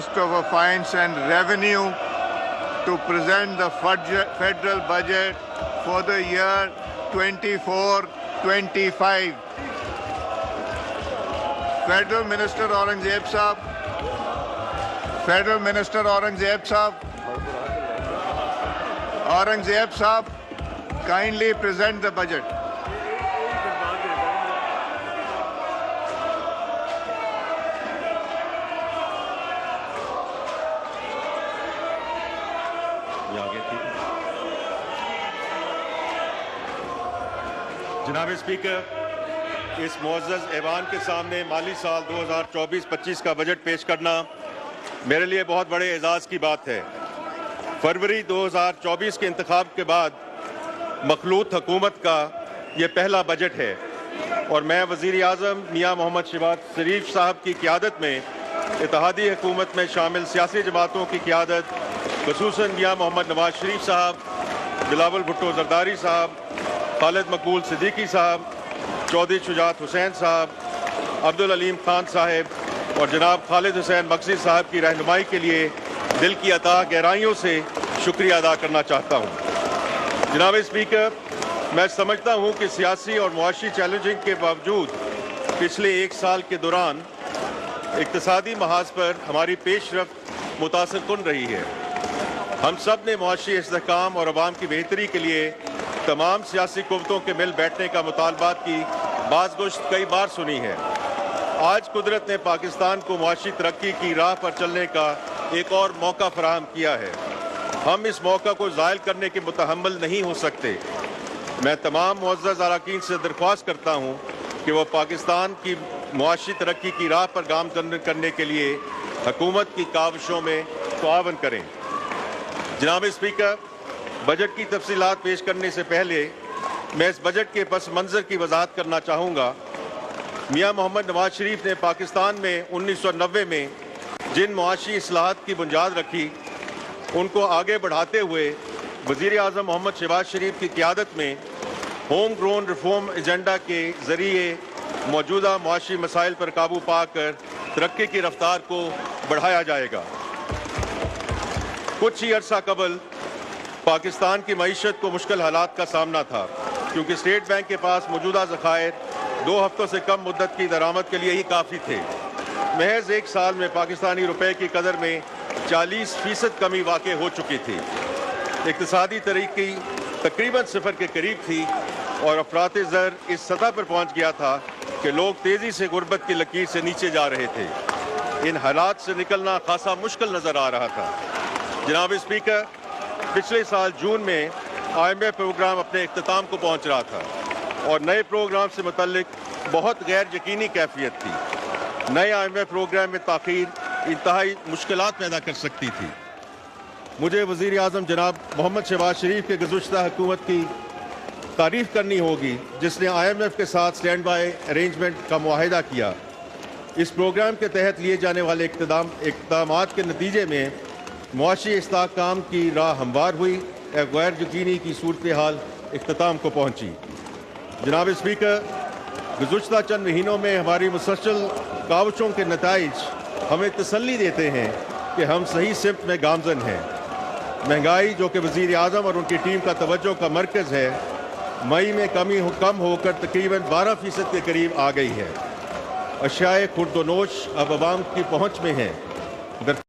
Minister for Finance and Revenue to present the federal budget for the year 24-25. Federal Minister Aurangzeb Sahab. Federal Minister Aurangzeb Sahab. Aurangzeb Sahab, kindly present the budget. جناب speaker, اس معزز ایوان کے سامنے مالی سال 2024-25 کا budget پیش کرنا میرے لیے بہت بڑے اعزاز کی بات ہے۔ فروری 2024 کے انتخاب کے بعد مخلوط حکومت کا یہ پہلا بجٹ ہے اور میں وزیر اعظم میاں محمد شہباز شریف صاحب کی قیادت میں اتحادی حکومت میں شامل سیاسی جماعتوں کی قیادت، خصوصاً میاں محمد نواز شریف صاحب، بلاول بھٹو زرداری صاحب، خالد مقبول صدیقی صاحب، چودھری شجاعت حسین صاحب، عبدالعلیم خان صاحب اور جناب خالد حسین مقصد صاحب کی رہنمائی کے لیے دل کی عطا گہرائیوں سے شکریہ ادا کرنا چاہتا ہوں۔ جناب اسپیکر، میں سمجھتا ہوں کہ سیاسی اور معاشی چیلنجنگ کے باوجود پچھلے ایک سال کے دوران اقتصادی محاذ پر ہماری پیش رفت متاثر کن رہی ہے۔ ہم سب نے معاشی استحکام اور عوام کی بہتری کے لیے تمام سیاسی قوتوں کے مل بیٹھنے کا مطالبات کی باز گشت کئی بار سنی ہے۔ آج قدرت نے پاکستان کو معاشی ترقی کی راہ پر چلنے کا ایک اور موقع فراہم کیا ہے۔ ہم اس موقع کو زائل کرنے کے متحمل نہیں ہو سکتے۔ میں تمام معزز اراکین سے درخواست کرتا ہوں کہ وہ پاکستان کی معاشی ترقی کی راہ پر گامزن کرنے کے لیے حکومت کی کاوشوں میں تعاون کریں۔ جناب اسپیکر، بجٹ کی تفصیلات پیش کرنے سے پہلے میں اس بجٹ کے پس منظر کی وضاحت کرنا چاہوں گا۔ میاں محمد نواز شریف نے پاکستان میں 1990 میں جن معاشی اصلاحات کی بنیاد رکھی، ان کو آگے بڑھاتے ہوئے وزیر اعظم محمد شہباز شریف کی قیادت میں ہوم گرون ریفارم ایجنڈا کے ذریعے موجودہ معاشی مسائل پر قابو پا کر ترقی کی رفتار کو بڑھایا جائے گا۔ کچھ ہی عرصہ قبل پاکستان کی معیشت کو مشکل حالات کا سامنا تھا، کیونکہ اسٹیٹ بینک کے پاس موجودہ ذخائر 2 ہفتوں سے کم مدت کی درآمد کے لیے ہی کافی تھے۔ محض ایک سال میں پاکستانی روپے کی قدر میں 40% کمی واقع ہو چکی تھی۔ اقتصادی ترقی تقریباً صفر کے قریب تھی اور افراط زر اس سطح پر پہنچ گیا تھا کہ لوگ تیزی سے غربت کی لکیر سے نیچے جا رہے تھے۔ ان حالات سے نکلنا خاصا مشکل نظر آ رہا تھا۔ جناب اسپیکر، پچھلے سال جون میں IMF پروگرام اپنے اختتام کو پہنچ رہا تھا اور نئے پروگرام سے متعلق بہت غیر یقینی کیفیت تھی۔ نئے IMF پروگرام میں تاخیر انتہائی مشکلات پیدا کر سکتی تھی۔ مجھے وزیر اعظم جناب محمد شہباز شریف کے گزشتہ حکومت کی تعریف کرنی ہوگی، جس نے IMF کے ساتھ سٹینڈ بائی ارینجمنٹ کا معاہدہ کیا۔ اس پروگرام کے تحت لیے جانے والے اقدامات کے نتیجے میں معاشی استحکام کی راہ ہموار ہوئی، ایک غیر یقینی کی صورتحال اختتام کو پہنچی۔ جناب اسپیکر، گزشتہ چند مہینوں میں ہماری مسلسل کاوشوں کے نتائج ہمیں تسلی دیتے ہیں کہ ہم صحیح سمت میں گامزن ہیں۔ مہنگائی، جو کہ وزیر اعظم اور ان کی ٹیم کا توجہ کا مرکز ہے، مئی میں کم ہو کر تقریباً 12% کے قریب آ گئی ہے۔ اشیاء خورد و نوش اب عوام کی پہنچ میں ہیں۔